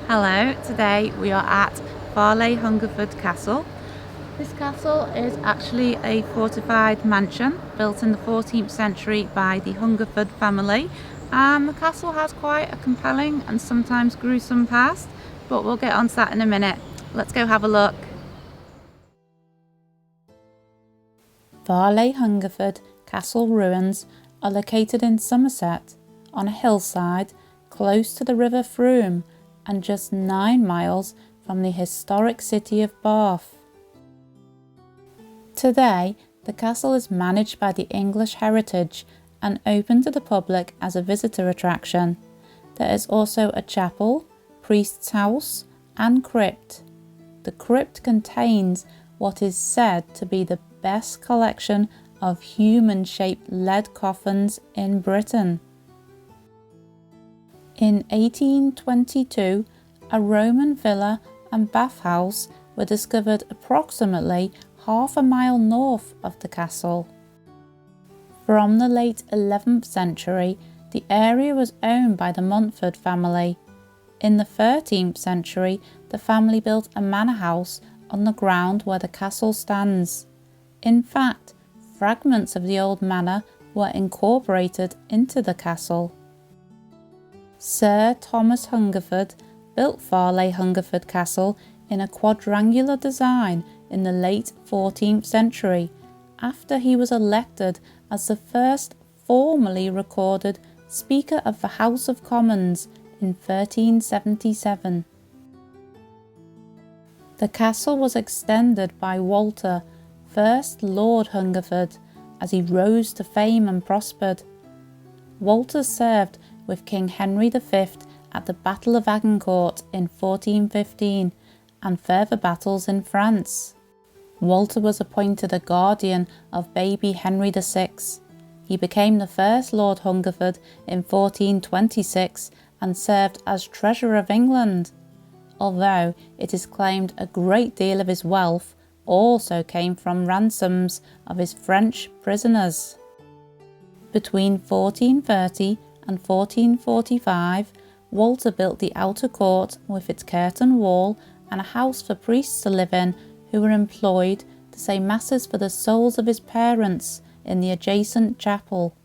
Hello, today we are at Farleigh Hungerford Castle. This castle is actually a fortified mansion built in the 14th century by the Hungerford family, and the castle has quite a compelling and sometimes gruesome past, but we'll get onto that in a minute. Let's go have a look. Farleigh Hungerford Castle ruins are located in Somerset on a hillside close to the River Frome and just 9 miles from the historic city of Bath. Today, the castle is managed by the English Heritage and open to the public as a visitor attraction. There is also a chapel, priest's house, and crypt. The crypt contains what is said to be the best collection of human-shaped lead coffins in Britain. In 1822, a Roman villa and bathhouse were discovered approximately half a mile north of the castle. From the late 11th century, the area was owned by the Montford family. In the 13th century, the family built a manor house on the ground where the castle stands. In fact, fragments of the old manor were incorporated into the castle. Sir Thomas Hungerford built Farleigh Hungerford Castle in a quadrangular design in the late 14th century, after he was elected as the first formally recorded Speaker of the House of Commons in 1377. The castle was extended by Walter, 1st Lord Hungerford, as he rose to fame and prospered. Walter served with King Henry V at the Battle of Agincourt in 1415 and further battles in France. Walter was appointed a guardian of baby Henry VI. He became the first Lord Hungerford in 1426 and served as Treasurer of England, although it is claimed a great deal of his wealth also came from ransoms of his French prisoners. Between 1430 and 1445, Walter built the outer court with its curtain wall and a house for priests to live in who were employed to say masses for the souls of his parents in the adjacent chapel.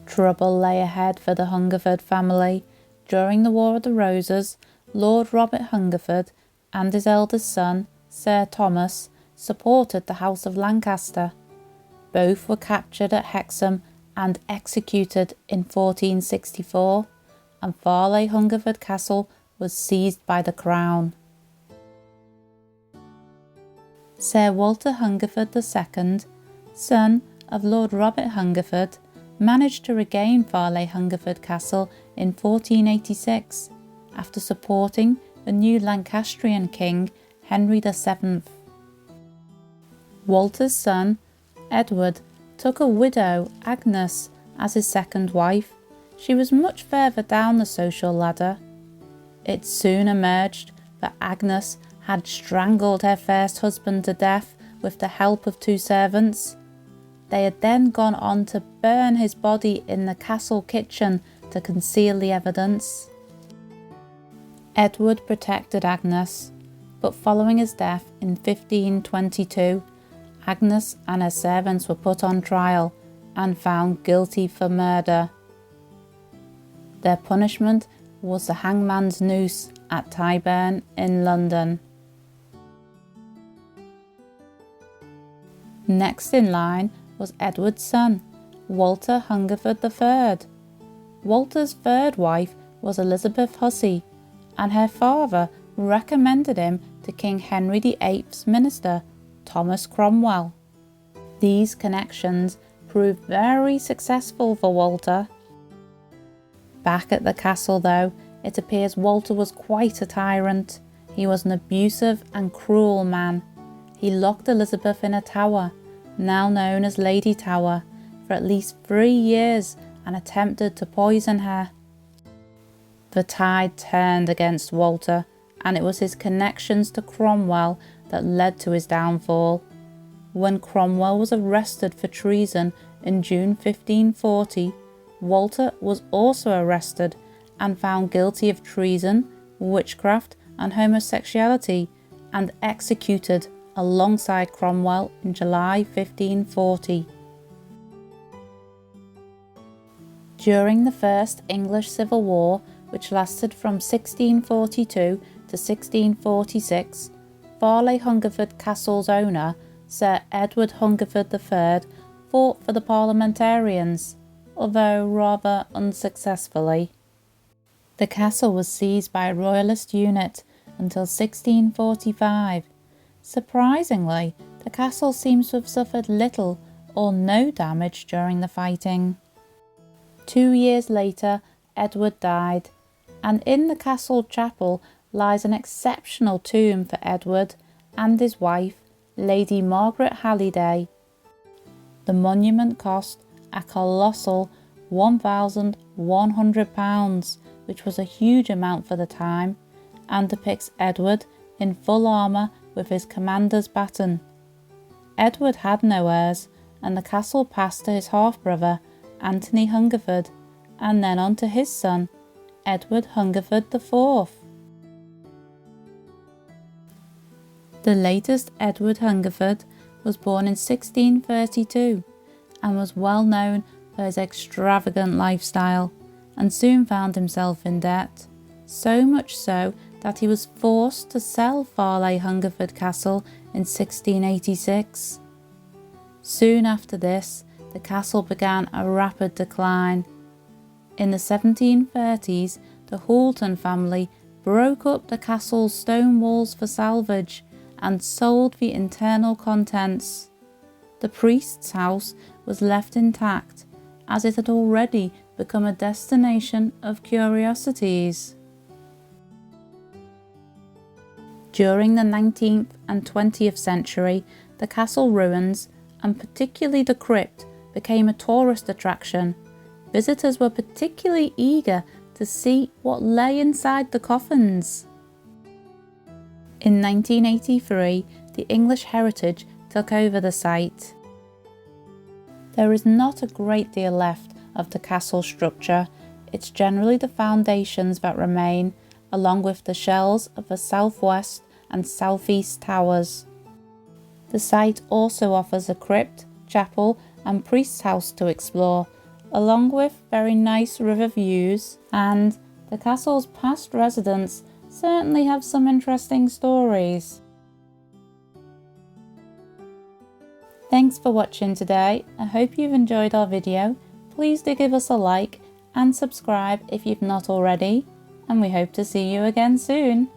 Trouble lay ahead for the Hungerford family. During the War of the Roses, Lord Robert Hungerford and his eldest son, Sir Thomas, supported the House of Lancaster. Both were captured at Hexham and executed in 1464, and Farleigh Hungerford Castle was seized by the Crown. Sir Walter Hungerford II, son of Lord Robert Hungerford, managed to regain Farleigh Hungerford Castle in 1486 after supporting the new Lancastrian king Henry VII. Walter's son, Edward, took a widow, Agnes, as his second wife. She was much further down the social ladder. It soon emerged that Agnes had strangled her first husband to death with the help of 2 servants. They had then gone on to burn his body in the castle kitchen to conceal the evidence. Edward protected Agnes, but following his death in 1522, Agnes and her servants were put on trial and found guilty for murder. Their punishment was the hangman's noose at Tyburn in London. Next in line was Edward's son, Walter Hungerford III. Walter's third wife was Elizabeth Hussey, and her father recommended him to King Henry VIII's minister, Thomas Cromwell. These connections proved very successful for Walter. Back at the castle, though, it appears Walter was quite a tyrant. He was an abusive and cruel man. He locked Elizabeth in a tower, now known as Lady Tower, for at least 3 years and attempted to poison her. The tide turned against Walter, and it was his connections to Cromwell that led to his downfall. When Cromwell was arrested for treason in June 1540, Walter was also arrested and found guilty of treason, witchcraft and homosexuality, and executed alongside Cromwell in July 1540. During the First English Civil War, which lasted from 1642 to 1646, Farleigh Hungerford Castle's owner, Sir Edward Hungerford III, fought for the parliamentarians, although rather unsuccessfully. The castle was seized by a royalist unit until 1645. Surprisingly, the castle seems to have suffered little or no damage during the fighting. 2 years later, Edward died, and in the castle chapel lies an exceptional tomb for Edward and his wife, Lady Margaret Halliday. The monument cost a colossal £1,100, which was a huge amount for the time, and depicts Edward in full armour with his commander's baton. Edward had no heirs, and the castle passed to his half-brother, Anthony Hungerford, and then on to his son, Edward Hungerford IV. The latest Edward Hungerford was born in 1632 and was well known for his extravagant lifestyle, and soon found himself in debt, so much so that he was forced to sell Farleigh Hungerford Castle in 1686. Soon after this, the castle began a rapid decline. In the 1730s, the Houlton family broke up the castle's stone walls for salvage and sold the internal contents. The priest's house was left intact, as it had already become a destination of curiosities. During the 19th and 20th century, the castle ruins, and particularly the crypt, became a tourist attraction. Visitors were particularly eager to see what lay inside the coffins. In 1983, the English Heritage took over the site. There is not a great deal left of the castle structure. It's generally the foundations that remain, along with the shells of the southwest and southeast towers. The site also offers a crypt, chapel and priest's house to explore, along with very nice river views, and the castle's past residents certainly have some interesting stories. Thanks for watching today. I hope you've enjoyed our video. Please do give us a like and subscribe if you've not already, and we hope to see you again soon.